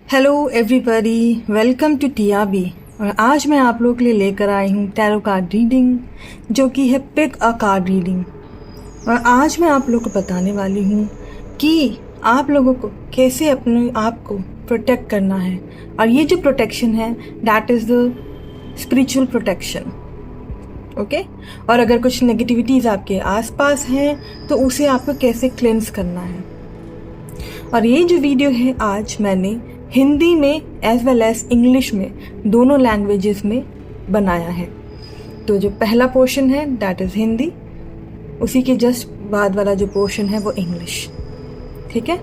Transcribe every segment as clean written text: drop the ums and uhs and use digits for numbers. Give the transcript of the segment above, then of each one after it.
Hello everybody, welcome to TAB. और आज मैं आप लोगों के लिए लेकर आई हूँ टैरो कार्ड रीडिंग, जो कि है पिक अ कार्ड रीडिंग। और आज मैं आप लोगों को बताने वाली हूँ कि आप लोगों को कैसे अपने आप को प्रोटेक्ट करना है। और ये जो प्रोटेक्शन है that is the spiritual protection. Okay. और अगर कुछ नेगेटिविटीज़ आपके आसपास हैं तो उसे आपको कैसे क्लेंस करना है। और ये जो वीडियो है आज मैंने हिंदी में एज वेल एज इंग्लिश में दोनों लैंग्वेजेस में बनाया है। तो जो पहला पोर्शन है दैट इज़ हिंदी, उसी के जस्ट बाद वाला जो पोर्शन है वो इंग्लिश। ठीक है।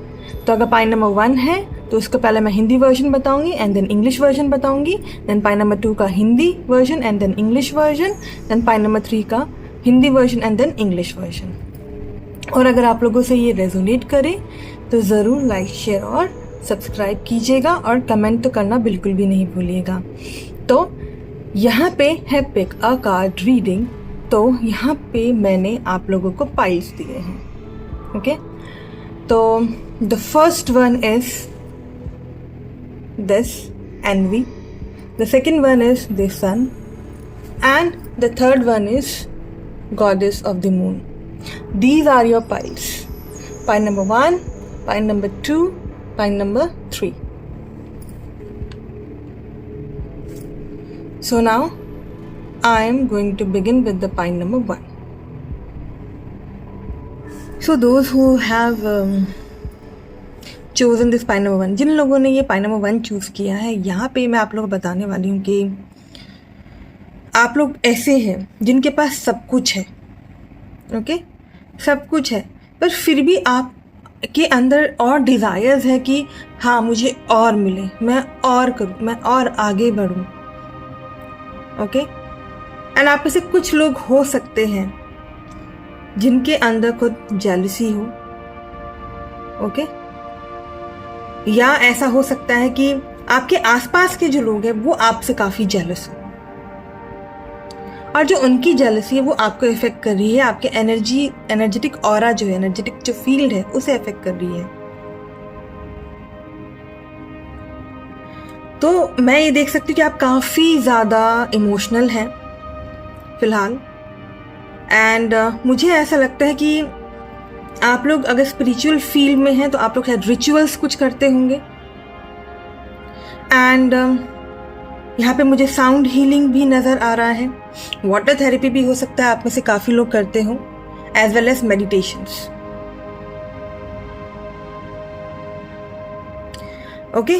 तो अगर पाई नंबर 1 है तो उसको पहले मैं हिंदी वर्जन बताऊंगी एंड देन इंग्लिश वर्जन बताऊंगी, देन पाई नंबर 2 का Hindi version and then English version, then pie number 3 का Hindi version and then English version. और अगर आप लोगों से ये रेजोनेट करे तो ज़रूर लाइक शेयर और सब्सक्राइब कीजिएगा और कमेंट तो करना बिल्कुल भी नहीं भूलिएगा। तो यहाँ पे है पिक अ कार्ड रीडिंग। तो यहाँ पे मैंने आप लोगों को पाइल्स दिए हैं। ओके। तो the first one is this envy, the second one is the sun and the third one is goddess of the moon. These are your piles. Pile number 1, pile number 2, pile number 3. So now I am going to begin with the pile number 1. So those who have chosen this pile number 1, जिन लोगों ने ये pile number 1 choose किया है, यहाँ पे मैं आप लोगों को बताने वाली हूँ कि आप लोग ऐसे हैं जिनके पास सब कुछ है। ओके। सब कुछ है पर फिर भी आप के अंदर और डिज़ायर्स है कि हाँ मुझे और मिले, मैं और करूँ, मैं और आगे बढ़ूँ। ओके। एंड आप में से कुछ लोग हो सकते हैं जिनके अंदर खुद जेलसी हो। ओके। या ऐसा हो सकता है कि आपके आसपास के जो लोग हैं वो आपसे काफ़ी जेलस हो और जो उनकी जेलसी है वो आपको इफेक्ट कर रही है, आपके एनर्जेटिक ऑरा जो है, एनर्जेटिक जो फील्ड है उसे इफेक्ट कर रही है। तो मैं ये देख सकती हूँ कि आप काफ़ी ज़्यादा इमोशनल हैं फिलहाल। एंड मुझे ऐसा लगता है कि आप लोग अगर स्पिरिचुअल फील्ड में हैं तो आप लोग शायद रिचुअल्स कुछ करते होंगे। एंड यहाँ पे मुझे साउंड हीलिंग भी नज़र आ रहा है। वाटर थेरेपी भी हो सकता है, आप में से काफ़ी लोग करते हो, as well as meditations. Okay.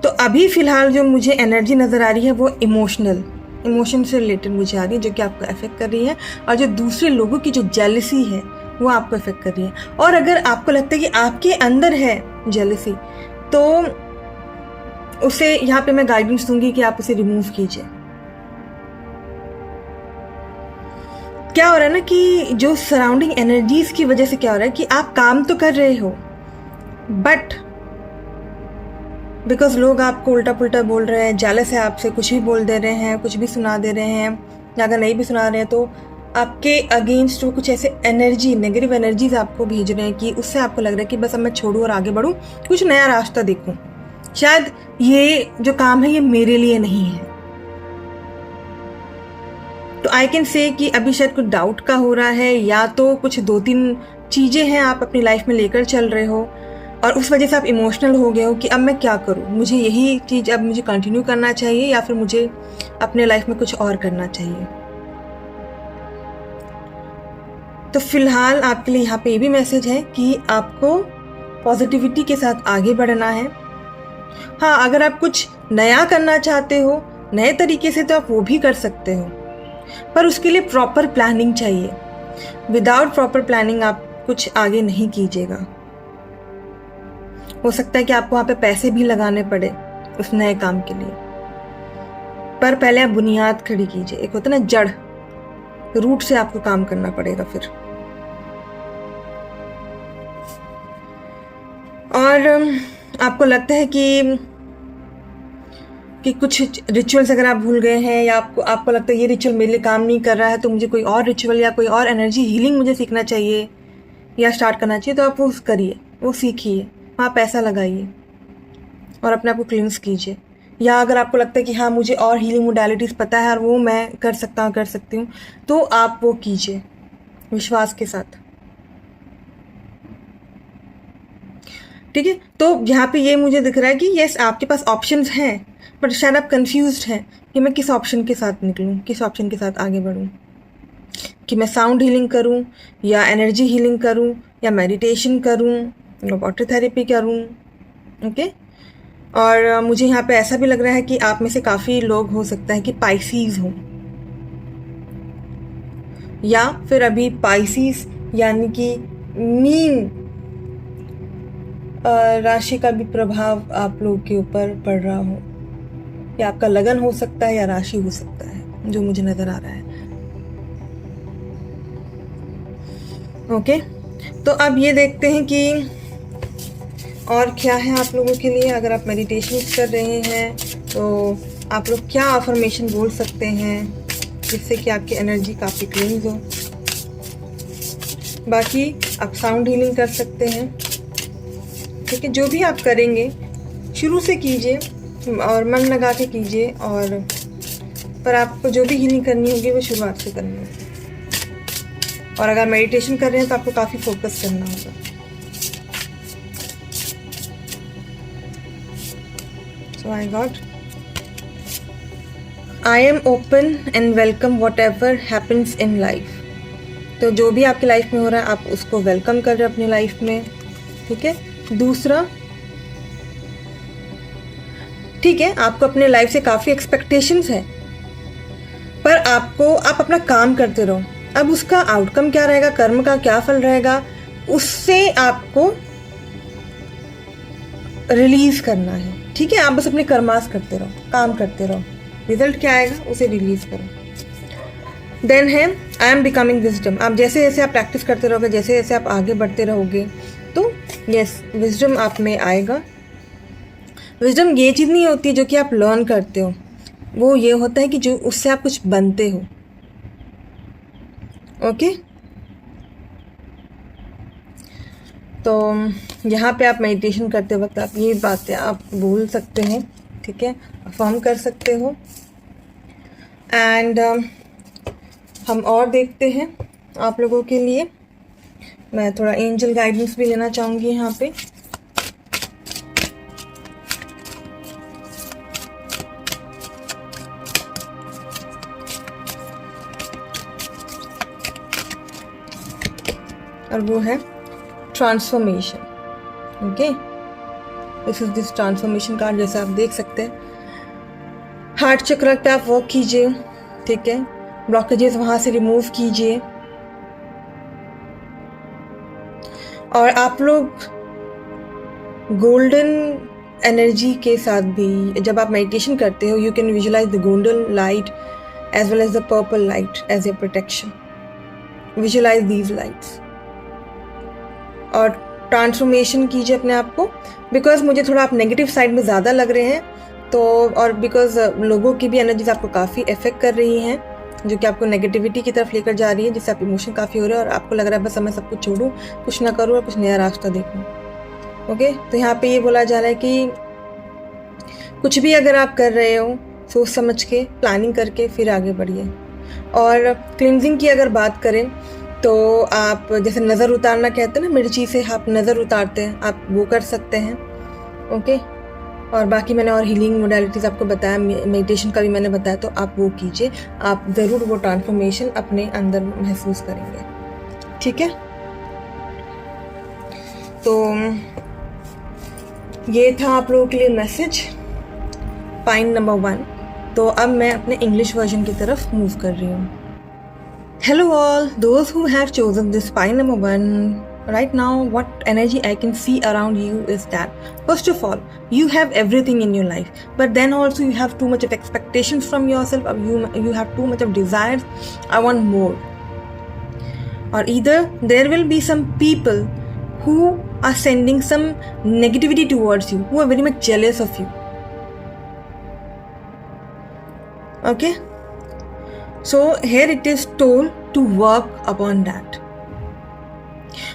तो अभी फ़िलहाल जो मुझे एनर्जी नज़र आ रही है वो इमोशन से रिलेटेड मुझे आ रही है, जो कि आपको अफेक्ट कर रही है। और जो दूसरे लोगों की जो जेलसी है वो आपको अफेक्ट कर रही है। और अगर आपको लगता है कि आपके अंदर है जेलसी तो उसे यहाँ पे मैं गाइडेंस दूंगी कि आप उसे रिमूव कीजिए। क्या हो रहा है ना कि जो सराउंडिंग एनर्जीज की वजह से क्या हो रहा है कि आप काम तो कर रहे हो बट बिकॉज लोग आपको उल्टा पुल्टा बोल रहे हैं, जेलस है आपसे, कुछ भी बोल दे रहे हैं, कुछ भी सुना दे रहे हैं, या अगर नहीं भी सुना रहे हैं तो आपके अगेंस्ट वो कुछ ऐसे नेगेटिव एनर्जीज आपको भेज रहे हैं कि उससे आपको लग रहा है कि बस अब मैं छोड़ूं और आगे बढ़ूं, कुछ नया रास्ता देखूं, शायद ये जो काम है ये मेरे लिए नहीं है। तो आई कैन से कि अभी शायद कुछ डाउट का हो रहा है, या तो कुछ 2-3 चीज़ें हैं आप अपनी लाइफ में लेकर चल रहे हो और उस वजह से आप इमोशनल हो गए हो कि अब मैं क्या करूं, मुझे यही चीज़ अब मुझे कंटिन्यू करना चाहिए या फिर मुझे अपने लाइफ में कुछ और करना चाहिए। तो फिलहाल आपके लिए यहाँ पे ये भी मैसेज है कि आपको पॉजिटिविटी के साथ आगे बढ़ना है। हाँ, अगर आप कुछ नया करना चाहते हो नए तरीके से तो आप वो भी कर सकते हो, पर उसके लिए प्रॉपर प्लानिंग चाहिए। विदाउट प्रॉपर प्लानिंग आप कुछ आगे नहीं कीजिएगा। हो सकता है कि आपको वहाँ पे पैसे भी लगाने पड़े उस नए काम के लिए, पर पहले आप बुनियाद खड़ी कीजिए। एक होता है ना जड़, रूट से आपको काम करना पड़ेगा फिर। और आपको लगता है कि कुछ रिचुअल्स अगर आप भूल गए हैं या आपको लगता है ये रिचुअल मेरे लिए काम नहीं कर रहा है तो मुझे कोई और रिचुअल या कोई और एनर्जी हीलिंग मुझे सीखना चाहिए या स्टार्ट करना चाहिए, तो आप वो करिए, वो सीखिए, वहाँ पैसा लगाइए। और अपने आप को क्लींस कीजिए। या अगर आपको लगता है कि हाँ मुझे और हीलिंग मोडालिटीज़ पता है और वो मैं कर सकती हूँ, तो आप वो कीजिए विश्वास के साथ। ठीक है, तो यहाँ पे ये मुझे दिख रहा है कि यस आपके पास ऑप्शंस हैं, बट शायद आप कंफ्यूज्ड हैं कि मैं किस ऑप्शन के साथ निकलूँ, किस ऑप्शन के साथ आगे बढ़ूँ, कि मैं साउंड हीलिंग करूँ या एनर्जी हीलिंग करूँ या मेडिटेशन करूँ या वाटर थेरेपी करूँ। ओके, और मुझे यहाँ पे ऐसा भी लग रहा है कि आप में से काफ़ी लोग हो सकता है कि पाइसीज हों, या फिर अभी पाइसीज यानी कि मीन राशि का भी प्रभाव आप लोग के ऊपर पड़ रहा हो, या आपका लगन हो सकता है या राशि हो सकता है, जो मुझे नज़र आ रहा है। ओके, तो अब ये देखते हैं कि और क्या है आप लोगों के लिए। अगर आप मेडिटेशन कर रहे हैं तो आप लोग क्या अफर्मेशन बोल सकते हैं जिससे कि आपकी एनर्जी काफ़ी क्लींस हो। बाकी आप साउंड हीलिंग कर सकते हैं। ठीक है, जो भी आप करेंगे शुरू से कीजिए और मन लगा के कीजिए, और पर आपको जो भी हीलिंग करनी होगी वो शुरुआत से करनी होगी। और अगर मेडिटेशन कर रहे हैं तो आपको काफ़ी फोकस करना होगा। So I got, I am open and welcome whatever happens in life। तो जो भी आपकी लाइफ में हो रहा है आप उसको वेलकम कर रहे हैं अपनी लाइफ में। ठीक है, दूसरा, ठीक है आपको अपने लाइफ से काफ़ी एक्सपेक्टेशंस है, पर आप अपना काम करते रहो। अब उसका आउटकम क्या रहेगा, कर्म का क्या फल रहेगा, उससे आपको रिलीज करना है। ठीक है, आप बस अपने कर्मास करते रहो, काम करते रहो, रिजल्ट क्या आएगा उसे रिलीज करो। देन है आई एम बिकमिंग विजडम। आप जैसे जैसे आप प्रैक्टिस करते रहोगे, जैसे जैसे आप आगे बढ़ते रहोगे, तो यस विजडम आप में आएगा। विजडम ये चीज़ नहीं होती जो कि आप लर्न करते हो, वो ये होता है कि जो उससे आप कुछ बनते हो। ओके, तो यहाँ पे आप मेडिटेशन करते वक्त आप ये बातें आप बोल सकते हैं। ठीक है, अफर्म कर सकते हो। एंड हम और देखते हैं आप लोगों के लिए। मैं थोड़ा एंजल गाइडेंस भी लेना चाहूँगी यहाँ पे। और वो है transformation. Okay, this is this transformation card. जैसे आप देख सकते हैं हार्ट चक्र पे आप वर्क कीजिए। ठीक है, ब्लॉकेजेस वहां से रिमूव कीजिए। और आप लोग गोल्डन एनर्जी के साथ भी जब आप मेडिटेशन करते हो, you can visualise the golden light as well as the purple light as a protection. Visualise these lights और ट्रांसफॉर्मेशन कीजिए अपने आप को। बिकॉज मुझे थोड़ा आप नेगेटिव साइड में ज़्यादा लग रहे हैं, तो और बिकॉज लोगों की भी एनर्जीज आपको काफ़ी इफेक्ट कर रही हैं, जो कि आपको नेगेटिविटी की तरफ लेकर जा रही है, जिससे आप इमोशन काफ़ी हो रहे हैं और आपको लग रहा है बस मैं सब कुछ छोड़ूं, कुछ ना करूं और कुछ नया रास्ता देखूं। ओके, तो यहाँ पे ये बोला जा रहा है कि कुछ भी अगर आप कर रहे हो सोच समझ के, प्लानिंग करके फिर आगे बढ़िए। और क्लिनजिंग की अगर बात करें तो आप जैसे नज़र उतारना कहते हैं ना, मिर्ची से आप नज़र उतारते हैं, आप वो कर सकते हैं। ओके, और बाकी मैंने और हीलिंग मोडालिटीज़ आपको बताया, मेडिटेशन का भी मैंने बताया, तो आप वो कीजिए। आप ज़रूर वो ट्रांसफॉर्मेशन अपने अंदर महसूस करेंगे। ठीक है, तो ये था आप लोगों के लिए मैसेज पाइन नंबर 1। तो अब मैं अपने इंग्लिश वर्जन की तरफ मूव कर रही हूँ। Hello all, those who have chosen this pine number 1, right now what energy I can see around you is that first of all you have everything in your life, but then also you have too much of expectations from yourself, or you have too much of desires. I want more. Or either there will be some people who are sending some negativity towards you, who are very much jealous of you. Okay, so here it is told to work upon that.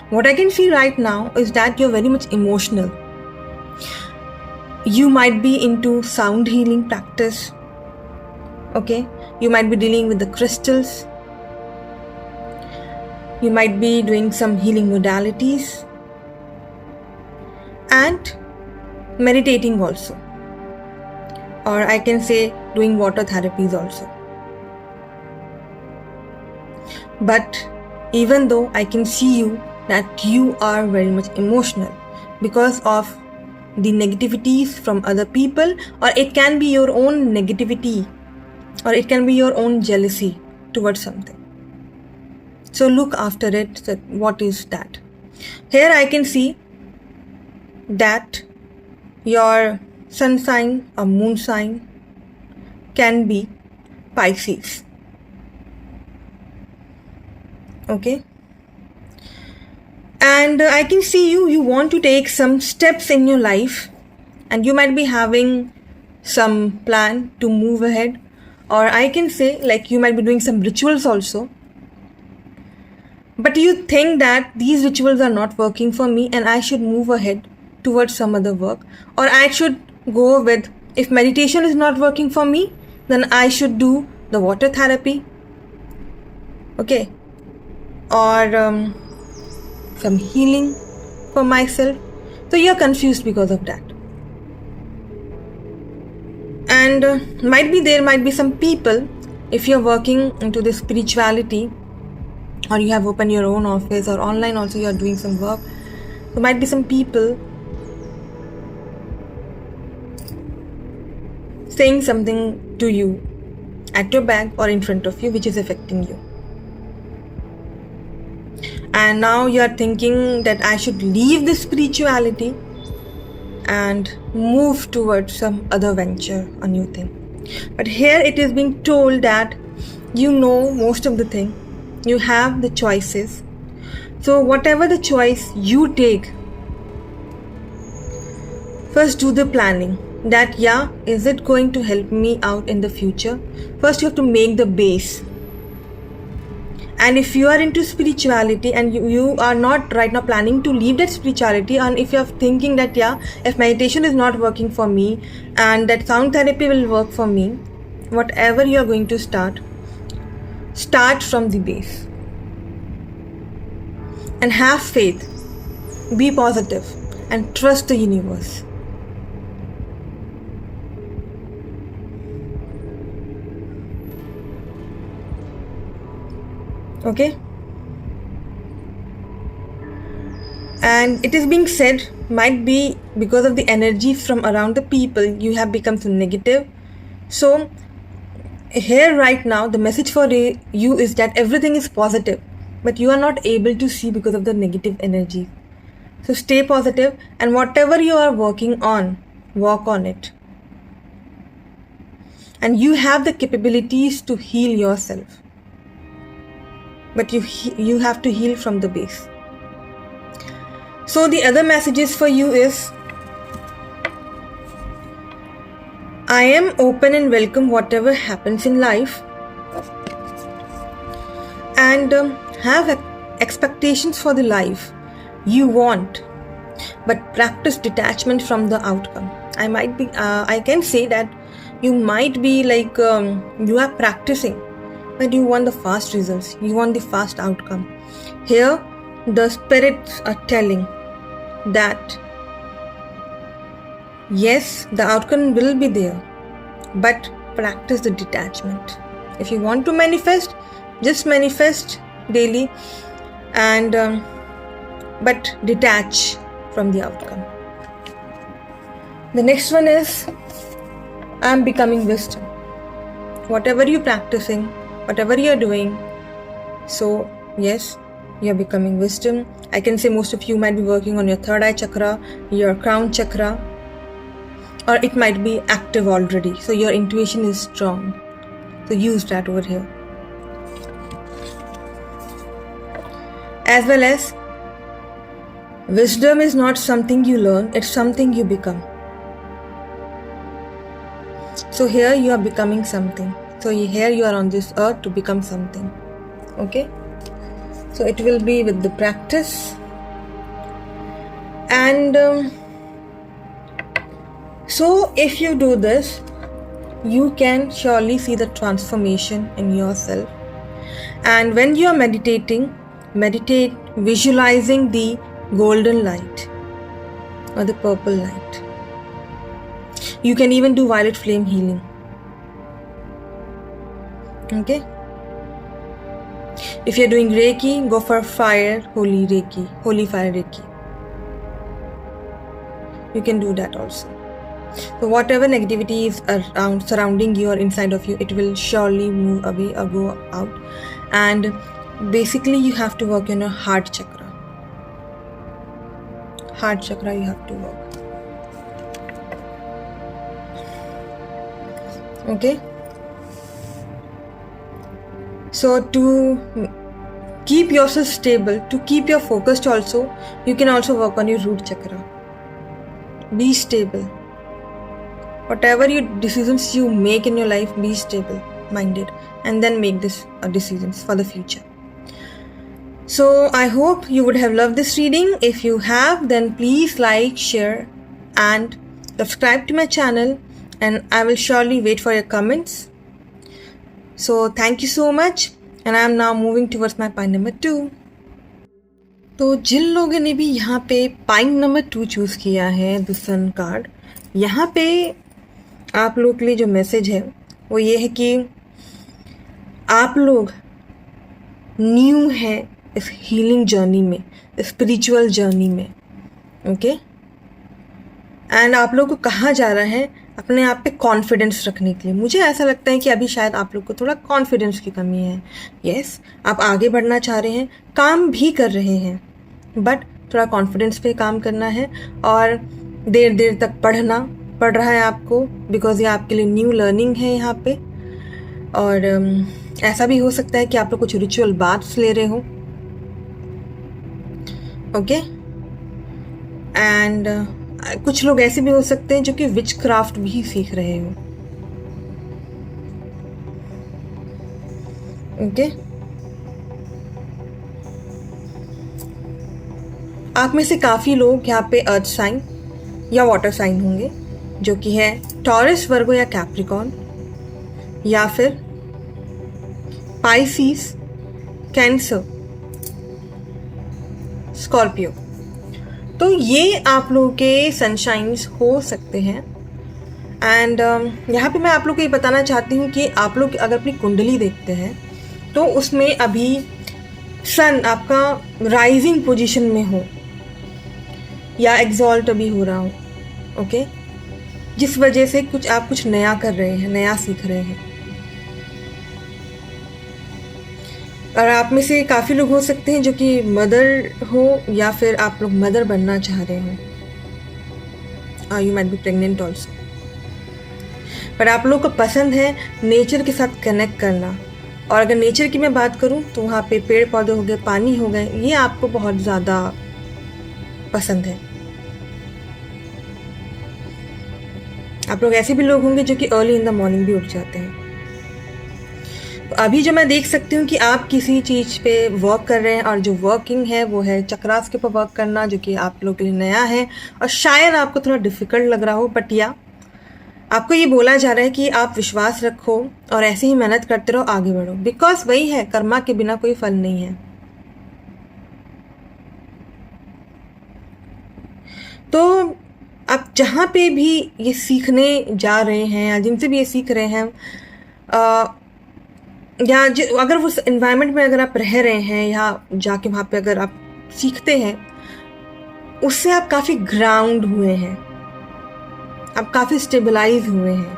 What I can feel right now is that you're very much emotional. You might be into sound healing practice. Okay, you might be dealing with the crystals. You might be doing some healing modalities and meditating also, or I can say doing water therapies also. But even though I can see you that you are very much emotional because of the negativities from other people, or it can be your own negativity, or it can be your own jealousy towards something. So look after it, that what is that. Here I can see that your sun sign or moon sign can be Pisces. Okay, and I can see you want to take some steps in your life, and you might be having some plan to move ahead, or I can say like you might be doing some rituals also, but you think that these rituals are not working for me and I should move ahead towards some other work, or I should go with, if meditation is not working for me, then I should do the water therapy. Okay, or some healing for myself. So you're confused because of that. And there might be some people, if you're working into the spirituality, or you have opened your own office, or online also you are doing some work, there might be some people saying something to you at your back or in front of you which is affecting you. And now you are thinking that I should leave this spirituality and move towards some other venture, a new thing. But here it is being told that you know most of the thing, you have the choices. So whatever the choice you take, first do the planning that is it going to help me out in the future. First you have to make the base. And if you are into spirituality and you are not right now planning to leave that spirituality, and if you are thinking that if meditation is not working for me and that sound therapy will work for me, whatever you are going to start from the base. And have faith, be positive, and trust the universe. Okay, and it is being said, might be because of the energy from around the people, you have become so negative. So here right now the message for you is that everything is positive, but you are not able to see because of the negative energy. So stay positive, and whatever you are working on, work on it. And you have the capabilities to heal yourself, but you have to heal from the base. So the other messages for you is, I am open and welcome whatever happens in life, and have expectations for the life you want, but practice detachment from the outcome. I can say that you might be like you are practicing, but you want the fast results, you want the fast outcome. Here the spirits are telling that yes, the outcome will be there, but practice the detachment. If you want to manifest, just manifest daily, and but detach from the outcome. The next one is, I am becoming wisdom. Whatever you're practicing, whatever you're doing, so yes, you're becoming wisdom. I can say most of you might be working on your third eye chakra, your crown chakra, or it might be active already, so your intuition is strong. So use that over here. As well as, wisdom is not something you learn, it's something you become. So here you are becoming something. So here you are on this earth to become something. Okay? So it will be with the practice. And So if you do this, you can surely see the transformation in yourself. And when you are meditating, meditate visualizing the golden light or the purple light. You can even do violet flame healing. Okay? If you're doing Reiki, go for fire, holy Reiki, holy fire Reiki. You can do that also. So whatever negativity is around, surrounding you or inside of you, it will surely move away or go out. And basically you have to work on your heart chakra. Heart chakra you have to work. Okay? So to keep yourself stable, to keep your focused also, you can also work on your root chakra. Be stable. Whatever decisions you make in your life, be stable minded and then make this decisions for the future. So I hope you would have loved this reading. If you have, then please like, share and subscribe to my channel, and I will surely wait for your comments. So thank you so much, and I am now moving towards my pine number 2. तो जिन लोगों ने भी यहाँ पे pine number 2 choose किया है, the sun card, यहाँ पे आप लोग के लिए जो मैसेज है वो ये है कि आप लोग न्यू हैं इस हीलिंग जर्नी में, स्पिरिचुअल जर्नी में. ओके? एंड आप लोग को कहा जा रहा है अपने आप पे कॉन्फिडेंस रखने के लिए. मुझे ऐसा लगता है कि अभी शायद आप लोग को थोड़ा कॉन्फिडेंस की कमी है. यस, आप आगे बढ़ना चाह रहे हैं, काम भी कर रहे हैं, बट थोड़ा कॉन्फिडेंस पे काम करना है. और देर देर तक पढ़ रहा है आपको, बिकॉज ये आपके लिए न्यू लर्निंग है यहाँ पे. और ऐसा भी हो सकता है कि आप लोग कुछ रिचुअल बाथ्स ले रहे हो. ओके? एंड कुछ लोग ऐसे भी हो सकते हैं जो कि विच क्राफ्ट भी सीख रहे हो. ओके? आप में से काफ़ी लोग यहाँ पे अर्थ साइन या वाटर साइन होंगे, जो कि है टॉरस, वर्गो या कैप्रिकॉर्न, या फिर पाइसिस, कैंसर, स्कॉर्पियो. तो ये आप लोगों के सनशाइन्स हो सकते हैं. एंड यहाँ पे मैं आप लोग को ये बताना चाहती हूँ कि आप लोग अगर अपनी कुंडली देखते हैं तो उसमें अभी सन आपका राइजिंग पोजीशन में हो या एग्जॉल्ट अभी हो रहा हो. ओके? जिस वजह से आप कुछ नया कर रहे हैं, नया सीख रहे हैं. और आप में से काफ़ी लोग हो सकते हैं जो कि मदर हो, या फिर आप लोग मदर बनना चाह रहे हो. You might be pregnant also. पर आप लोग को पसंद है नेचर के साथ कनेक्ट करना. और अगर नेचर की मैं बात करूं तो वहाँ पे पेड़ पौधे हो गए, पानी हो गए, ये आपको बहुत ज़्यादा पसंद है. आप लोग ऐसे भी लोग होंगे जो कि अर्ली इन द मॉर्निंग भी उठ जाते हैं. तो अभी जो मैं देख सकती हूँ कि आप किसी चीज़ पे वर्क कर रहे हैं, और जो वर्किंग है वो है चक्रास के ऊपर वर्क करना, जो कि आप लोगों के लिए नया है और शायद आपको थोड़ा डिफ़िकल्ट लग रहा हो. बट या आपको ये बोला जा रहा है कि आप विश्वास रखो और ऐसे ही मेहनत करते रहो, आगे बढ़ो. बिकॉज वही है, कर्मा के बिना कोई फल नहीं है. तो आप जहाँ पे भी ये सीखने जा रहे हैं या जिनसे भी ये सीख रहे हैं, या अगर उस एनवायरनमेंट में अगर आप रह रहे हैं या जाके वहाँ पे अगर आप सीखते हैं, उससे आप काफ़ी ग्राउंड हुए हैं, आप काफ़ी स्टेबलाइज हुए हैं.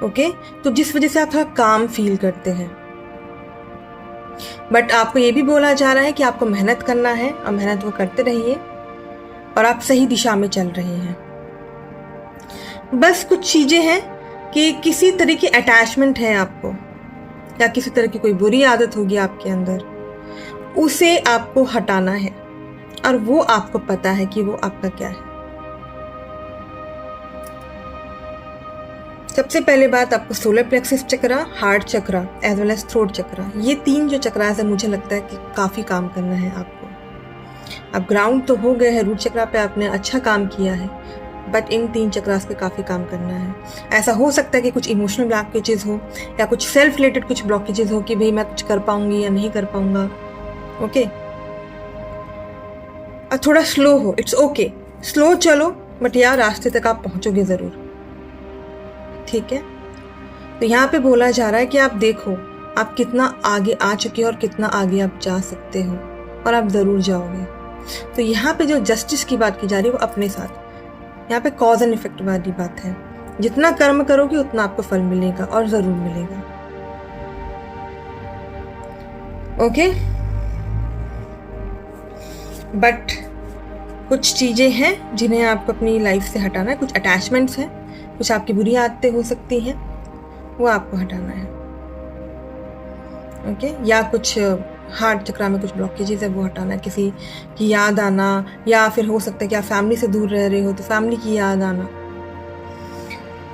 ओके? तो जिस वजह से आप थोड़ा काम फील करते हैं. बट आपको ये भी बोला जा रहा है कि आपको मेहनत करना है, और मेहनत वो करते रहिए, और आप सही दिशा में चल रहे हैं. बस कुछ चीज़ें हैं कि किसी तरह की अटैचमेंट है आपको, या किसी तरह की कोई बुरी आदत होगी आपके अंदर, उसे आपको हटाना है. और वो आपको पता है कि वो आपका क्या है. सबसे पहले बात, आपको सोलर प्लेक्सस चक्रा, हार्ट चक्रा एज वेल एज थ्रोट चक्रा, ये 3 जो चक्रास है, मुझे लगता है कि काफ़ी काम करना है आपको. अब ग्राउंड तो हो गए हैं, रूट चक्रा पे आपने अच्छा काम किया है, बट इन 3 चक्रास पे काफ़ी काम करना है। ऐसा हो सकता है कि कुछ इमोशनल ब्लॉकेजेस हो या कुछ सेल्फ रिलेटेड कुछ ब्लॉकेजेस हो कि भाई मैं कुछ कर पाऊंगी या नहीं कर पाऊंगा। ओके, और थोड़ा स्लो हो, इट्स ओके, स्लो चलो, बट यार रास्ते तक आप पहुंचोगे ज़रूर। ठीक है, तो यहाँ पे बोला जा रहा है कि आप देखो आप कितना आगे आ चुके हो और कितना आगे आप जा सकते हो, और आप ज़रूर जाओगे। तो यहाँ पे जो जस्टिस की बात की जा रही है वो अपने साथ, यहाँ पे कॉज एंड इफेक्ट वाली बात है। जितना कर्म करोगे उतना आपको फल मिलेगा और ज़रूर मिलेगा। ओके, बट कुछ चीज़ें हैं जिन्हें आपको अपनी लाइफ से हटाना है, कुछ अटैचमेंट्स हैं, कुछ आपकी बुरी आदतें हो सकती हैं, वो आपको हटाना है। ओके, या कुछ हार्ट चक्रा में कुछ ब्लॉकेजेस है वो हटाना है, किसी की याद आना, या फिर हो सकता है कि आप फैमिली से दूर रह रहे हो तो फैमिली की याद आना।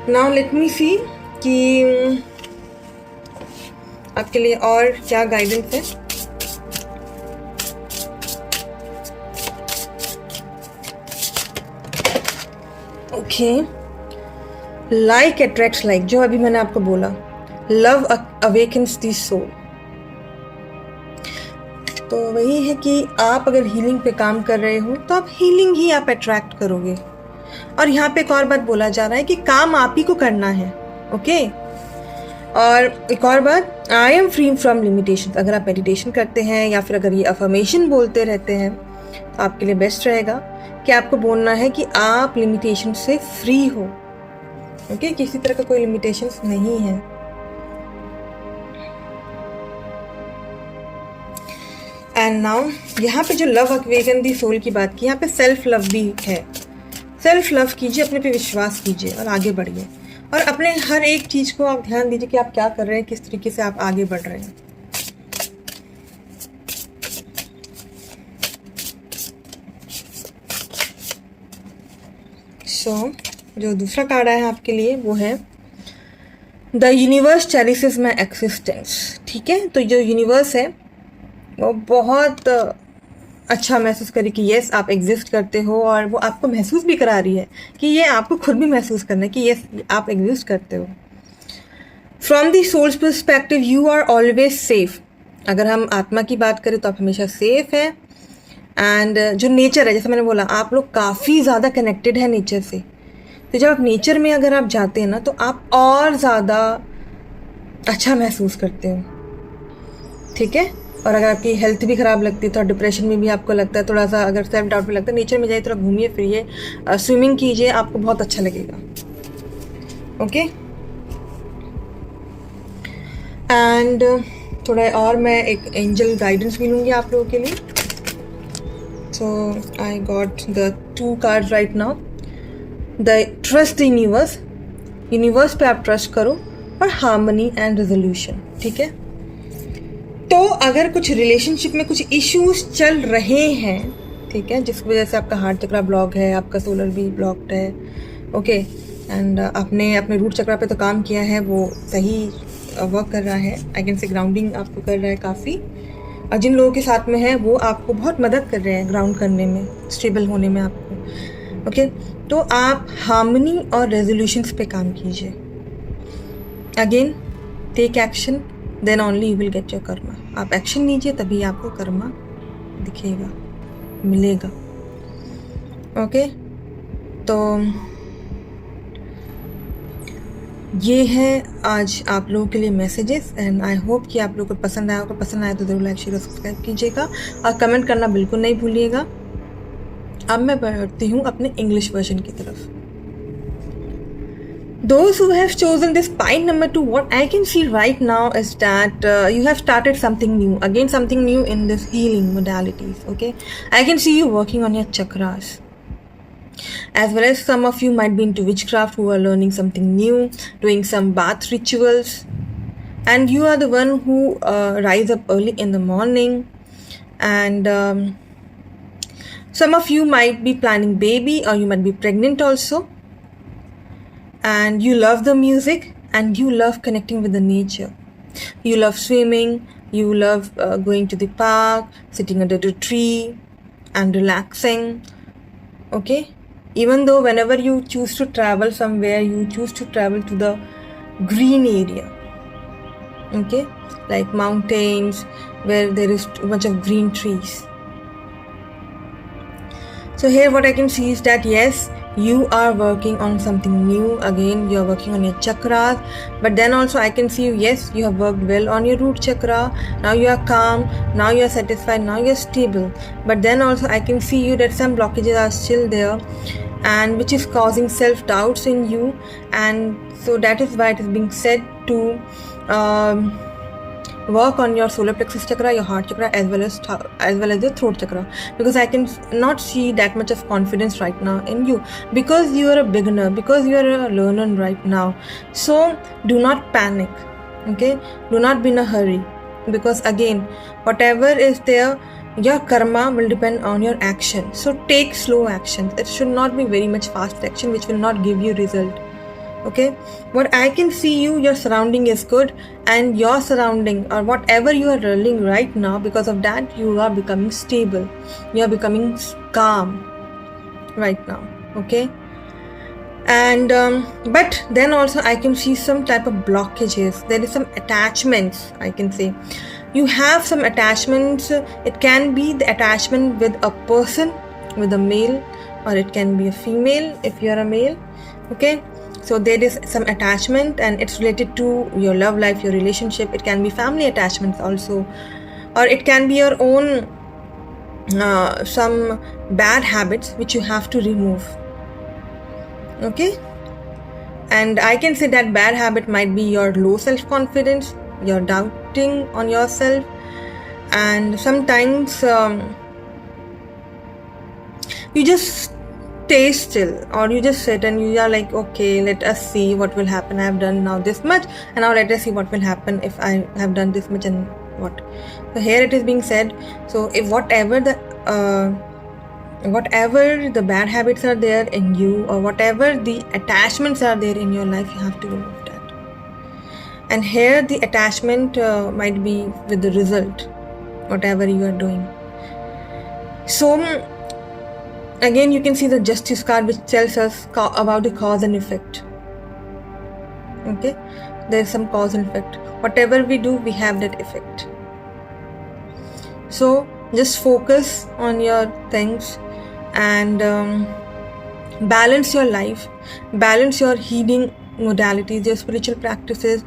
नाउ लेट मी सी कि आपके लिए और क्या गाइडेंस है। ओके, लाइक अट्रैक्ट्स लाइक, जो अभी मैंने आपको बोला, लव अवेकन्स द सोल। तो वही है कि आप अगर हीलिंग पे काम कर रहे हो तो आप हीलिंग ही आप अट्रैक्ट करोगे। और यहाँ पे एक और बात बोला जा रहा है कि काम आप ही को करना है। ओके, और एक और बात, I am free from limitation. अगर आप मेडिटेशन करते हैं या फिर अगर ये अफर्मेशन बोलते रहते हैं तो आपके लिए बेस्ट रहेगा कि आपको बोलना है कि आप लिमिटेशन से फ्री हो। ओके, किसी तरह का कोई लिमिटेशंस नहीं है। एंड नाउ यहाँ पे जो लव अवेकन दी सोल की बात की, यहाँ पे सेल्फ लव भी है। सेल्फ लव कीजिए, अपने पे विश्वास कीजिए और आगे बढ़िए। और अपने हर एक चीज़ को आप ध्यान दीजिए कि आप क्या कर रहे हैं, किस तरीके से आप आगे बढ़ रहे हैं। जो दूसरा कार्ड है आपके लिए वो है द यूनिवर्स चेरिशेस माई एक्सिस्टेंस। ठीक है, तो जो यूनिवर्स है वो बहुत अच्छा महसूस करे कि यस आप एग्जिस्ट करते हो, और वो आपको महसूस भी करा रही है कि ये आपको खुद भी महसूस करना है कि यस आप एग्जिस्ट करते हो। From the soul's perspective you are always safe. अगर हम आत्मा की बात करें तो आप हमेशा सेफ हैं। एंड जो नेचर है, जैसे मैंने बोला, आप लोग काफ़ी ज़्यादा कनेक्टेड है नेचर से। तो जब आप नेचर में अगर आप जाते हैं ना तो आप और ज़्यादा अच्छा महसूस करते हो। ठीक है, और अगर आपकी हेल्थ भी ख़राब लगती है, थोड़ा डिप्रेशन में भी आपको लगता है, थोड़ा सा अगर सेल्फ डाउट भी लगता है, नेचर में जाइए, थोड़ा घूमिए फिरिए, स्विमिंग कीजिए, आपको बहुत अच्छा लगेगा। ओके, एंड थोड़ा और मैं एक एंजल गाइडेंस भी लूँगी आप लोगों के लिए। So I got the 2 card right now. The trust the universe, universe पे आप ट्रस्ट करो, और हार्मनी एंड रेजोल्यूशन। ठीक है, तो अगर कुछ रिलेशनशिप में कुछ इश्यूज चल रहे हैं, ठीक है, जिसकी वजह से आपका हार्ट चक्रा ब्लॉक है, आपका सोलर भी ब्लॉक्ड है, ओके, एंड आपने अपने रूट चक्रा पे तो काम किया है, वो सही वर्क कर रहा है। आई कैन से ग्राउंडिंग आपको कर रहा है काफ़ी, और जिन लोगों के साथ में है वो आपको बहुत मदद कर रहे हैं ग्राउंड करने में, स्टेबल होने में आपको। ओके, तो आप हार्मनी और रेजोल्यूशंस पे काम कीजिए। Again, take action, then only you will get your karma. आप एक्शन लीजिए तभी आपको कर्मा दिखेगा, मिलेगा। ओके, तो ये है आज आप लोगों के लिए मैसेजेस, एंड आई होप कि आप लोगों को पसंद आया होगा। पसंद आया तो ज़रूर लाइक शेयर और सब्सक्राइब कीजिएगा, और कमेंट करना बिल्कुल नहीं भूलिएगा। अब मैं बढ़ती हूँ अपने इंग्लिश वर्जन की तरफ। Those who have chosen this pine number 2, what I can see right now is that you have started something new. Again, something new in this healing modalities. Okay, I can see you working on your chakras. As well as some of you might be into witchcraft, who are learning something new, doing some bath rituals. And you are the one who rise up early in the morning. And some of you might be planning baby, or you might be pregnant also. And you love the music, and you love connecting with the nature. You love swimming, you love going to the park, sitting under the tree and relaxing. Okay, Even though whenever you choose to travel somewhere, you choose to travel to the green area, okay, like mountains where there is too much of green trees. So here what I can see is that yes, you are working on something new. Again, you are working on your chakras, but then also I can see, yes, you have worked well on your root chakra. Now you are calm, now you are satisfied, now you are stable. But then also I can see you that some blockages are still there, and which is causing self-doubts in you. And so that is why it is being said to work on your solar plexus chakra, your heart chakra, as well as your throat chakra, because I can not see that much of confidence right now in you, because you are a beginner, because you are a learner right now. So do not panic, okay? Do not be in a hurry, because again, whatever is there, your karma will depend on your action. So take slow actions. It should not be very much fast action which will not give you result. Okay, what I can see, your surrounding is good, and your surrounding or whatever you are learning right now, because of that you are becoming stable, you are becoming calm right now. Okay, and but then also I can see some type of blockages. There is some attachments, I can say. You have some attachments. It can be the attachment with a person, with a male, or it can be a female if you are a male. Okay, so there is some attachment, and it's related to your love life, your relationship. It can be family attachments also, or it can be your own some bad habits which you have to remove. Okay, and I can say that bad habit might be your low self-confidence, your doubting on yourself, and sometimes you just stay still, or you just sit and you are like, okay, let us see what will happen. I have done now this much, and now let us see what will happen if I have done this much and what. So here it is being said, so if whatever the bad habits are there in you, or whatever the attachments are there in your life, you have to remove that. And here the attachment might be with the result, whatever you are doing. So again, you can see the justice card, which tells us about the cause and effect. Okay, there's some cause and effect. Whatever we do, we have that effect. So just focus on your things, and balance your life, balance your healing modalities, your spiritual practices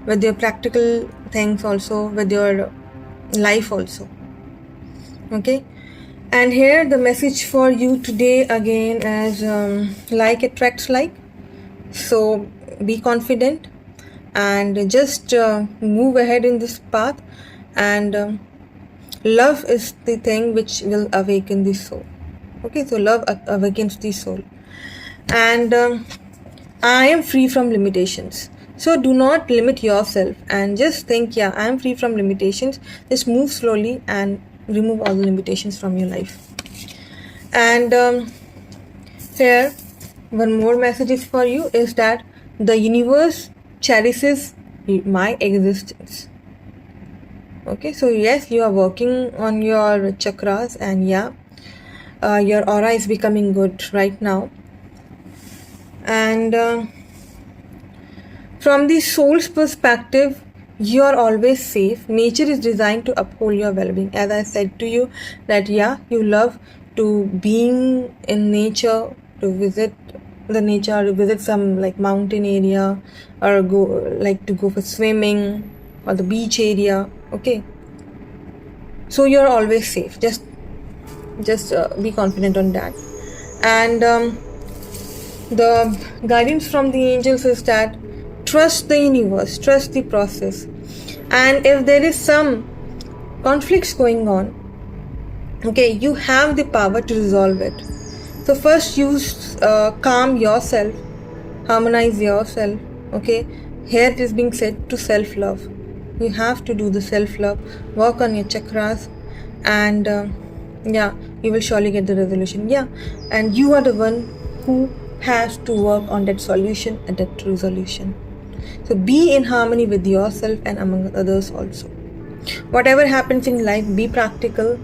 with your practical things, also with your life also. Okay, and here the message for you today again is like attracts like. So be confident and just move ahead in this path, and love is the thing which will awaken the soul. Okay, so love awakens the soul, and I am free from limitations. So do not limit yourself, and just think, yeah, I am free from limitations. Just move slowly and remove all the limitations from your life. And here one more message is for you, is that the universe cherishes my existence. Okay, so yes, you are working on your chakras, and yeah, your aura is becoming good right now. And from the soul's perspective, you are always safe. Nature is designed to uphold your well-being. As I said to you that yeah, you love to being in nature, to visit the nature, to visit some like mountain area, or to go for swimming, or the beach area. Okay, so you're always safe. Just be confident on that. And the guidance from the angels is that trust the universe, trust the process, and if there is some conflicts going on, okay, you have the power to resolve it. So first you calm yourself, harmonize yourself. Okay, here it is being said to self-love. You have to do the self-love, work on your chakras, and yeah, you will surely get the resolution. Yeah, and you are the one who has to work on that solution and that resolution. So be in harmony with yourself and among others also. Whatever happens in life, be practical.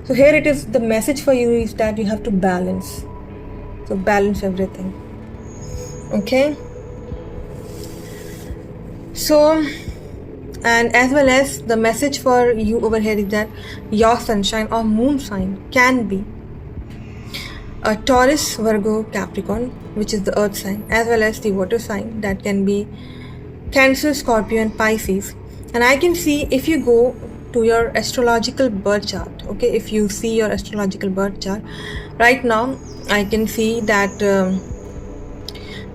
So here it is, the message for you is that you have to balance. So balance everything. Okay. So, and as well as the message for you over here is that your sunshine or moon sign can be a Taurus, Virgo, Capricorn, which is the earth sign, as well as the water sign that can be Cancer, Scorpio and Pisces. And I can see if you go to your astrological birth chart, okay, if you see your astrological birth chart right now, I can see that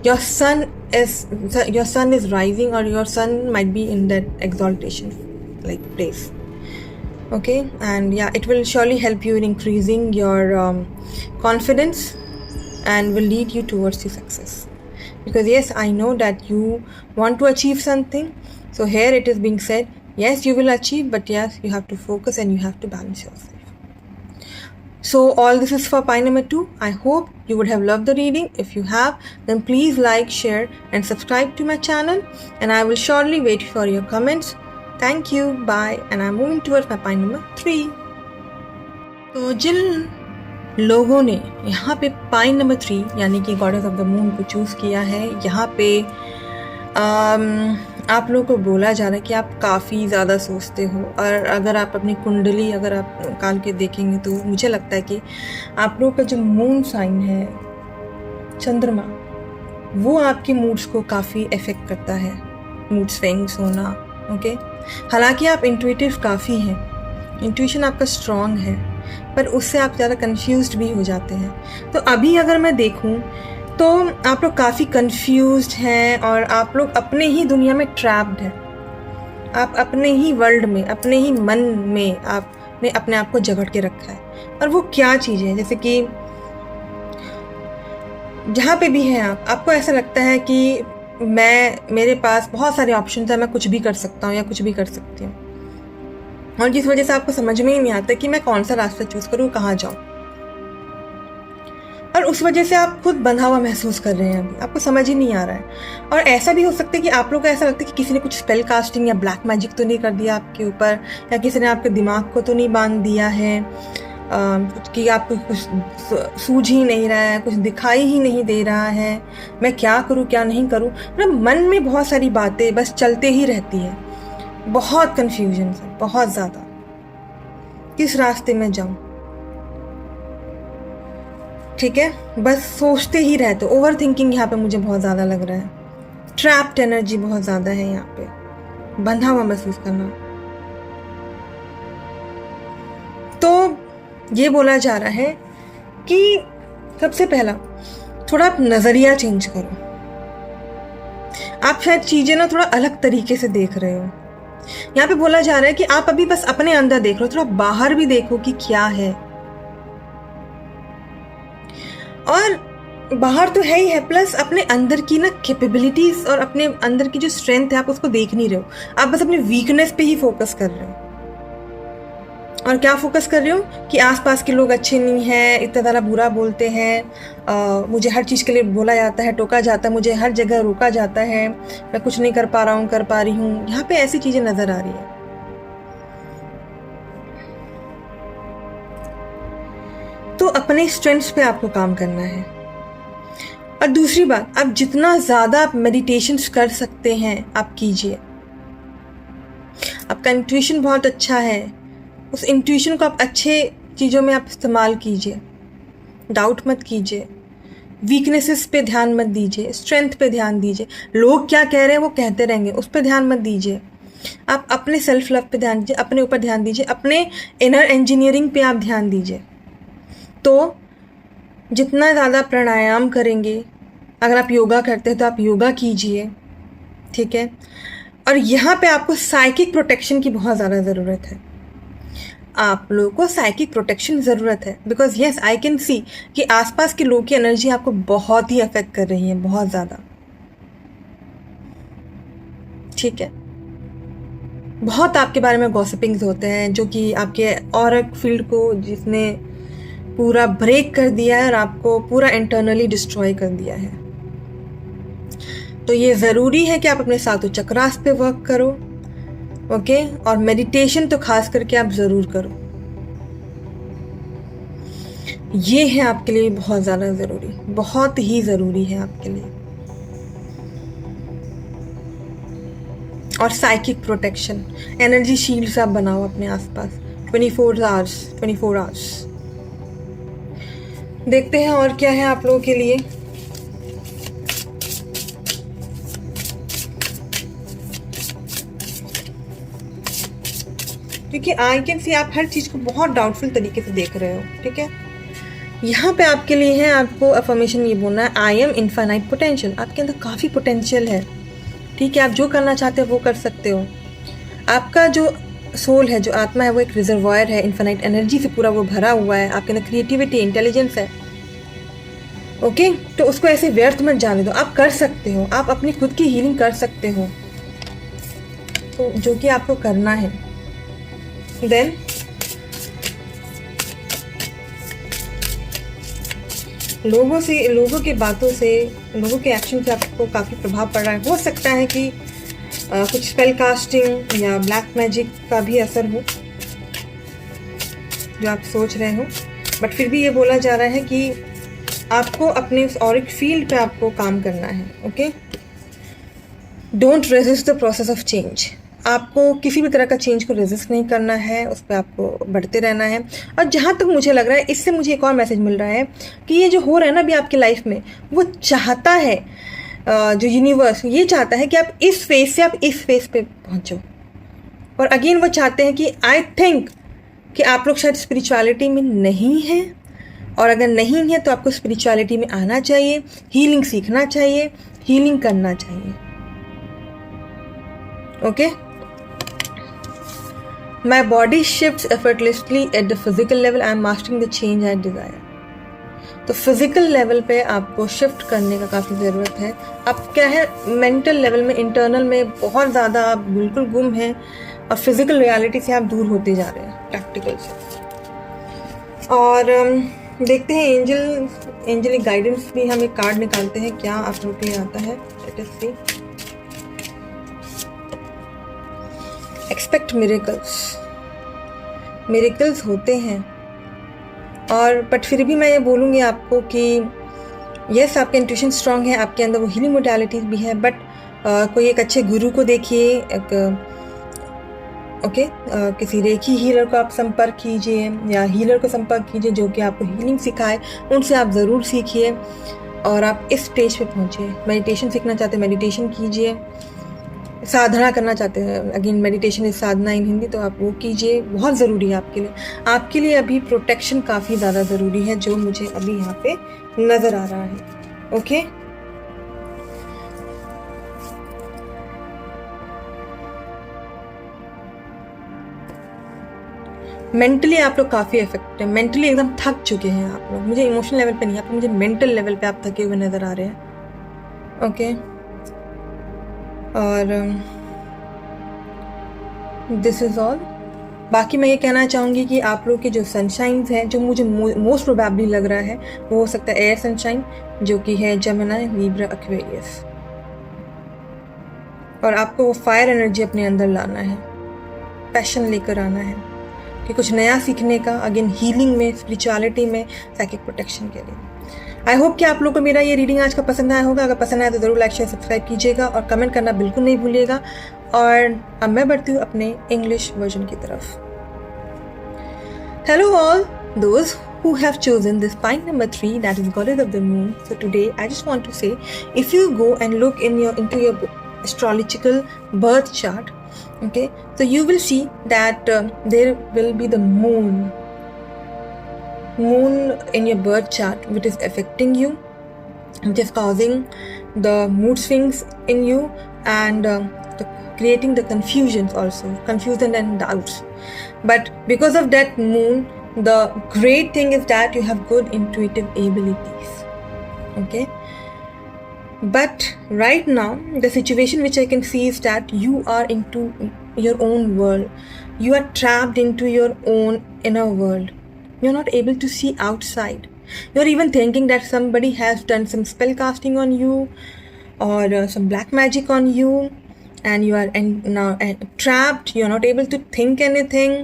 your sun is rising, or your sun might be in that exaltation like place. Okay, and yeah, it will surely help you in increasing your confidence and will lead you towards the success. Because yes, I know that you want to achieve something. So here it is being said, yes, you will achieve, but yes, you have to focus and you have to balance yourself. So all this is for pie number 2. I hope you would have loved the reading. If you have, then please like, share and subscribe to my channel, and I will surely wait for your comments. Thank you, bye, and I'm moving towards my pie number 3. तो जिन लोगों ने यहाँ पे पाई number 3 यानी कि goddess of the moon को choose किया है, यहाँ पे आप लोगों को बोला जा रहा है कि आप काफ़ी ज़्यादा सोचते हो, और अगर आप अपनी कुंडली अगर आप निकाल के देखेंगे तो मुझे लगता है कि आप लोगों का जो मून साइन है चंद्रमा, वो आपके मूड्स को काफ़ी अफेक्ट करता है, मूड स्विंग्स होना। ओके, हालांकि आप इंट्यूटिव काफ़ी हैं, इंट्यूशन आपका स्ट्रॉन्ग है, पर उससे आप ज़्यादा कंफ्यूज्ड भी हो जाते हैं। तो अभी अगर मैं देखूं तो आप लोग काफ़ी कंफ्यूज्ड हैं और आप लोग अपने ही दुनिया में ट्रैप्ड हैं। आप अपने ही वर्ल्ड में, अपने ही मन में आपने अपने आप को जकड़ के रखा है। और वो क्या चीज़ है, जैसे कि जहाँ पे भी हैं आपको ऐसा लगता है कि मेरे पास बहुत सारे ऑप्शन है, मैं कुछ भी कर सकता हूँ या कुछ भी कर सकती हूँ, और जिस वजह से आपको समझ में ही नहीं आता कि मैं कौन सा रास्ता चूज़ करूँ, कहाँ जाऊँ, और उस वजह से आप खुद बंधा हुआ महसूस कर रहे हैं। अभी आपको समझ ही नहीं आ रहा है। और ऐसा भी हो सकता है कि आप लोग को ऐसा लगता है कि किसी ने कुछ स्पेल कास्टिंग या ब्लैक मैजिक तो नहीं कर दिया आपके ऊपर, या किसी ने आपके दिमाग को तो नहीं बांध दिया है कि आपको कुछ सूझ ही नहीं रहा है, कुछ दिखाई ही नहीं दे रहा है, मैं क्या करूँ क्या नहीं करूँ। मतलब मन में बहुत सारी बातें बस चलते ही रहती है, बहुत कन्फ्यूजन है, बहुत ज़्यादा, किस रास्ते में जाऊँ। ठीक है, बस सोचते ही रहते, ओवर थिंकिंग यहाँ पे मुझे बहुत ज़्यादा लग रहा है, ट्रैप्ड एनर्जी बहुत ज़्यादा है यहाँ पे, बंधा हुआ महसूस करना। तो ये बोला जा रहा है कि सबसे पहला थोड़ा आप नज़रिया चेंज करो। आप शायद चीज़ें ना थोड़ा अलग तरीके से देख रहे हो। यहाँ पे बोला जा रहा है कि आप अभी बस अपने अंदर देख लो, थोड़ा बाहर भी देखो कि क्या है। और बाहर तो है ही है, प्लस अपने अंदर की ना कैपेबिलिटीज और अपने अंदर की जो स्ट्रेंथ है आप उसको देख नहीं रहे हो, आप बस अपने वीकनेस पे ही फोकस कर रहे हो। और क्या फोकस कर रहे हो कि आसपास के लोग अच्छे नहीं हैं, इतना ज़्यादा बुरा बोलते हैं, मुझे हर चीज़ के लिए बोला जाता है, टोका जाता है, मुझे हर जगह रोका जाता है, मैं कुछ नहीं कर पा रहा हूँ, कर पा रही हूँ। यहाँ पे ऐसी चीज़ें नज़र आ रही है। तो अपने स्ट्रेंथ्स पे आपको काम करना है। और दूसरी बात, आप जितना ज़्यादा आप मेडिटेशंस कर सकते हैं आप कीजिए। आपका इंट्यूशन बहुत अच्छा है, उस इंट्यूशन को आप अच्छे चीज़ों में आप इस्तेमाल कीजिए, डाउट मत कीजिए, वीकनेसेस पे ध्यान मत दीजिए, स्ट्रेंथ पे ध्यान दीजिए। लोग क्या कह रहे हैं वो कहते रहेंगे, उस पर ध्यान मत दीजिए। आप अपने सेल्फ लव पे ध्यान दीजिए, अपने ऊपर ध्यान दीजिए, अपने इनर इंजीनियरिंग पे आप ध्यान दीजिए। तो जितना ज़्यादा प्राणायाम करेंगे, अगर आप योगा करते हैं तो आप योगा कीजिए, ठीक है। और यहाँ पे आपको साइकिक प्रोटेक्शन की बहुत ज़्यादा ज़रूरत है। आप लोगों को साइकिक प्रोटेक्शन ज़रूरत है, because yes I can see कि आसपास के लोगों की एनर्जी आपको बहुत ही अफेक्ट कर रही है, बहुत ज़्यादा, ठीक है। बहुत आपके बारे में गॉसिपिंग्स होते हैं जो कि आपके ऑरक फील्ड को जिसने पूरा ब्रेक कर दिया है और आपको पूरा इंटरनली डिस्ट्रॉय कर दिया है। तो ये ज़रूरी है कि आप अपने सातों चक्रास पे वर्क करो, ओके। और मेडिटेशन तो खास करके आप ज़रूर करो। ये है आपके लिए बहुत ज़्यादा ज़रूरी, बहुत ही ज़रूरी है आपके लिए। और साइकिक प्रोटेक्शन, एनर्जी शील्ड्स आप बनाओ अपने आसपास 24 आवर्स। देखते हैं और क्या है आप लोगों के लिए। क्योंकि आई कैन सी आप हर चीज़ को बहुत डाउटफुल तरीके से देख रहे हो, ठीक है। यहाँ पे आपके लिए है, आपको अफर्मेशन ये बोलना है, आई एम इनफाइनाइट पोटेंशियल। आपके अंदर काफ़ी पोटेंशियल है, ठीक है। आप जो करना चाहते हो वो कर सकते हो। आपका जो सोल है, जो आत्मा है, वो एक रिजर्वायर है, इनफाइनाइट एनर्जी से पूरा वो भरा हुआ है। आपके अंदर क्रिएटिविटी, इंटेलिजेंस है, ओके। तो उसको ऐसे व्यर्थ मत जाने दो, आप कर सकते हो, आप अपनी खुद की हीलिंग कर सकते हो, तो जो कि आपको करना है। देन लोगों की बातों से, लोगों के एक्शन से आपको काफ़ी प्रभाव पड़ रहा है। हो सकता है कि कुछ स्पेल कास्टिंग या ब्लैक मैजिक का भी असर हो जो आप सोच रहे हो, बट फिर भी ये बोला जा रहा है कि आपको अपने उस ऑरिक फील्ड पे आपको काम करना है, okay. Don't resist the process of change. आपको किसी भी तरह का चेंज को रेजिस्ट नहीं करना है, उस पर आपको बढ़ते रहना है। और जहाँ तक मुझे लग रहा है, इससे मुझे एक और मैसेज मिल रहा है कि ये जो हो रहा है ना अभी आपकी लाइफ में, वो चाहता है, जो यूनिवर्स ये चाहता है कि आप इस फेज से आप इस फेज पे पहुँचो। और अगेन वो चाहते हैं कि आई थिंक कि आप लोग शायद स्पिरिचुअलिटी में नहीं हैं, और अगर नहीं है तो आपको स्पिरिचुअलिटी में आना चाहिए, हीलिंग सीखना चाहिए, हीलिंग करना चाहिए, okay. My body shifts effortlessly at the physical level, I am mastering the change I Dzire. तो फिजिकल लेवल पे आपको शिफ्ट करने का काफ़ी ज़रूरत है। आप क्या है, मेंटल लेवल में, इंटरनल में बहुत ज़्यादा आप बिल्कुल गुम हैं, और फिजिकल रियलिटी से आप दूर होते जा रहे हैं, प्रैक्टिकल से। और देखते हैं एंजलिक गाइडेंस भी, हम एक कार्ड निकालते हैं, क्या आप लोग के लिए आता है। लेट अस सी। एक्सपेक्ट मिरेकल्स होते हैं, और बट फिर भी मैं ये बोलूँगी आपको कि यस, आपका इंट्यूशन स्ट्रांग है, आपके अंदर वो हीलिंग मोडालिटीज़ भी है, बट कोई एक अच्छे गुरु को देखिए, ओके, किसी रेखी हीलर को आप संपर्क कीजिए, या हीलर को संपर्क कीजिए जो कि आपको हीलिंग सिखाए, उनसे आप ज़रूर सीखिए और आप इस स्टेज पे पहुँचिए। मेडिटेशन सीखना चाहते हैं, मेडिटेशन कीजिए। साधना करना चाहते हैं, अगेन मेडिटेशन इज साधना इन हिंदी, तो आप वो कीजिए, बहुत ज़रूरी है आपके लिए। आपके लिए अभी प्रोटेक्शन काफ़ी ज़्यादा ज़रूरी है, जो मुझे अभी यहाँ पे नज़र आ रहा है, ओके। मेंटली आप लोग काफ़ी इफेक्ट है, मेंटली एकदम थक चुके हैं आप लोग। मुझे इमोशनल लेवल पे नहीं, आप मुझे मेंटल लेवल पे आप थके हुए नज़र आ रहे हैं, ओके। और दिस इज़ ऑल। बाकी मैं ये कहना चाहूँगी कि आप लोग के जो सनशाइन्स हैं, जो मुझे मोस्ट प्रोबेबली लग रहा है, वो हो सकता है एयर सनशाइन, जो कि है जेमिनी, लिब्रा, एक्वेरियस। और आपको वो फायर एनर्जी अपने अंदर लाना है, पैशन लेकर आना है कि कुछ नया सीखने का, अगेन हीलिंग में, स्पिरिचुअलिटी में, साइकिक प्रोटेक्शन के लिए। आई होप कि आप लोगों को मेरा ये रीडिंग आज का पसंद आया होगा। अगर पसंद आया तो ज़रूर लाइक, शेयर, सब्सक्राइब कीजिएगा, और कमेंट करना बिल्कुल नहीं भूलिएगा। और अब मैं बढ़ती हूँ अपने इंग्लिश वर्जन की तरफ। Hello all those who have chosen this point number 3, that is goddess of the moon. So today I just want to say, if you go and look into your astrological birth chart, okay, so you will see that there will be the moon in your birth chart, which is affecting you, which is causing the mood swings in you, and creating the confusion and doubts. But because of that moon, the great thing is that you have good intuitive abilities, okay. But right now the situation which I can see is that you are into your own world. You are trapped into your own inner world. You're not able to see outside. You're even thinking that somebody has done some spell casting on you, or some black magic on you, and you are now trapped. You're not able to think anything.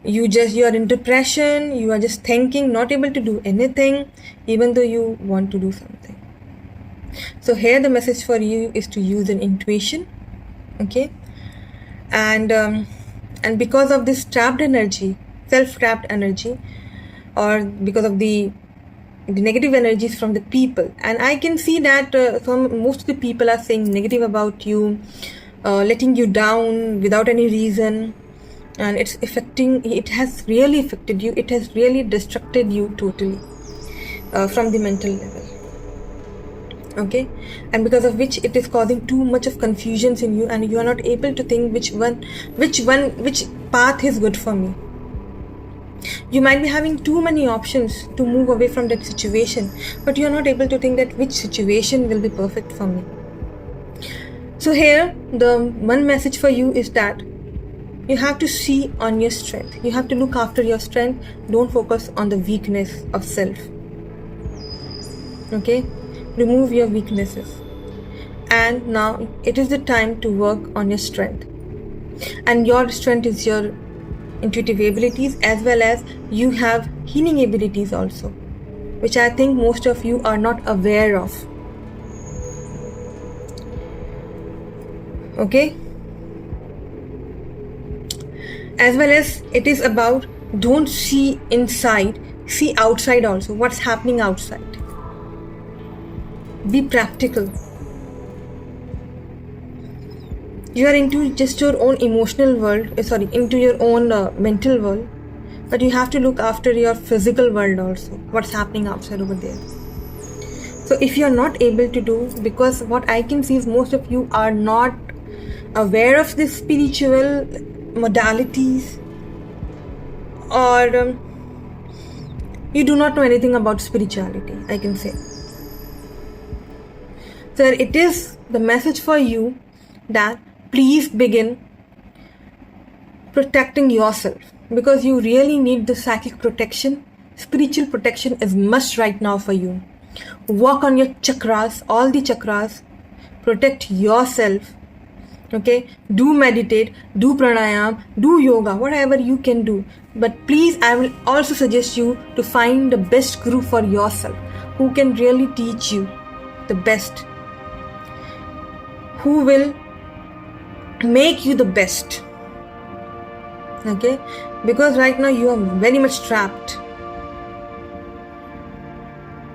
You are in depression, you are just thinking, not able to do anything, even though you want to do something. So here the message for you is to use an intuition, okay? And because of this trapped energy, self-trapped energy, or because of the negative energies from the people, and I can see that most of the people are saying negative about you, letting you down without any reason, and it has really affected you, it has really destructed you totally from the mental level, okay? And because of which it is causing too much of confusions in you, and you are not able to think which path is good for me. You might be having too many options to move away from that situation, but you are not able to think that which situation will be perfect for me. So here the one message for you is that you have to see on your strength. You have to look after your strength. Don't focus on the weakness of self. Okay? Remove your weaknesses. And now it is the time to work on your strength. And your strength is your intuitive abilities, as well as you have healing abilities also, which I think most of you are not aware of. Okay? As well as it is about, don't see inside, see outside also, what's happening outside. Be practical. You are into just your own emotional world, into your own mental world, but you have to look after your physical world also, what's happening outside over there. So if you are not able to do, because what I can see is most of you are not aware of the spiritual modalities, or you do not know anything about spirituality, I can say. So it is the message for you that please begin protecting yourself, because you really need the psychic protection. Spiritual protection is must right now for you. Work on your chakras, all the chakras. Protect yourself. Okay? Do meditate, do pranayam, do yoga, whatever you can do. But please, I will also suggest you to find the best guru for yourself, who can really teach you the best, who will make you the best. Okay? Because right now you are very much trapped.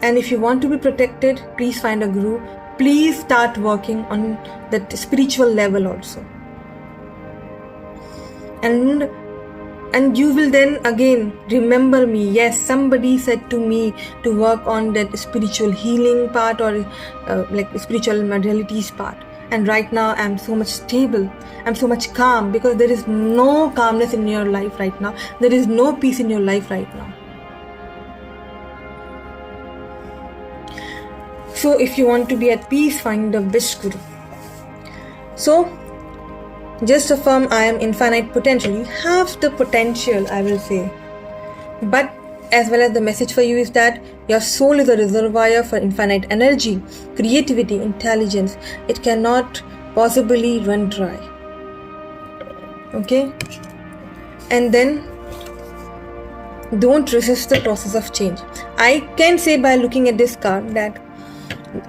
And if you want to be protected, please find a guru. Please start working on that spiritual level also. And you will then again remember me. Yes, somebody said to me to work on that spiritual healing part, or like spiritual modalities part. And right now I'm so much stable, I'm so much calm, because there is no calmness in your life right now. There is no peace in your life right now. So if you want to be at peace, find the best guru. So just affirm, I am infinite potential. You have the potential, I will say. But as well as the message for you is that your soul is a reservoir for infinite energy, creativity, intelligence. It cannot possibly run dry. Okay? And then don't resist the process of change. I can say by looking at this card that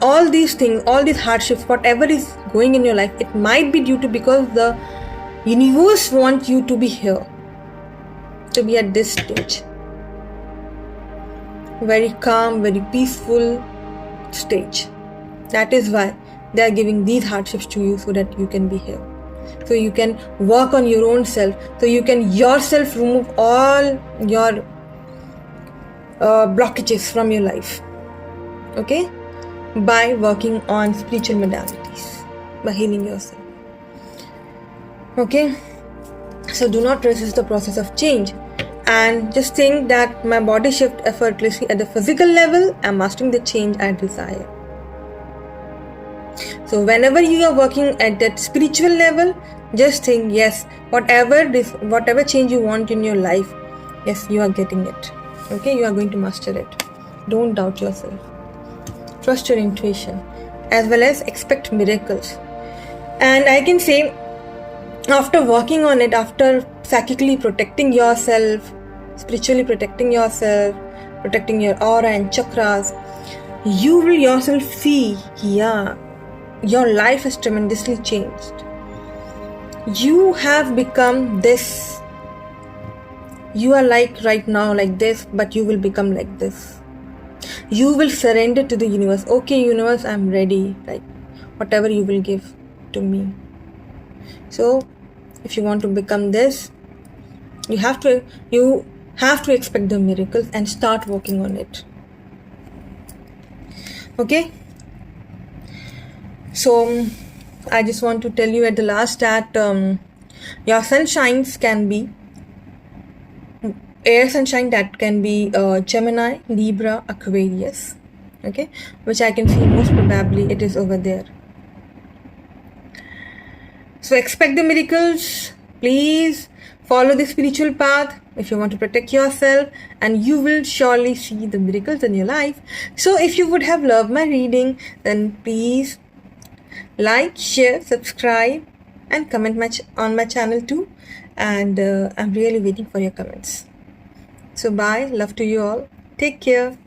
all these things, all these hardships, whatever is going in your life, it might be due to because the universe wants you to be here, to be at this stage. Very calm, very peaceful stage. That is why they are giving these hardships to you, so that you can be here. So you can work on your own self. So you can yourself remove all your blockages from your life. Okay? By working on spiritual modalities, by healing yourself. Okay? So do not resist the process of change. And just think that my body shifts effortlessly at the physical level. I'm mastering the change I desire. So whenever you are working at that spiritual level, just think, yes, whatever change you want in your life, yes, you are getting it. Okay, you are going to master it. Don't doubt yourself. Trust your intuition, as well as expect miracles. And I can say, after working on it, after psychically protecting yourself, spiritually protecting yourself, protecting your aura and chakras, you will yourself see, yeah, your life has tremendously changed. You have become this. You are like right now like this, but you will become like this. You will surrender to the universe. Okay, universe, I'm ready. Like whatever you will give to me. So if you want to become this, you have to expect the miracles and start working on it. Okay, so I just want to tell you at the last that your sunshines can be air sunshine, that can be Gemini, Libra, Aquarius, okay, which I can see most probably it is over there. So expect the miracles. Please follow the spiritual path if you want to protect yourself, and you will surely see the miracles in your life. So if you would have loved my reading, then please like, share, subscribe, and comment on my channel too. And I'm really waiting for your comments. So bye, love to you all. Take care.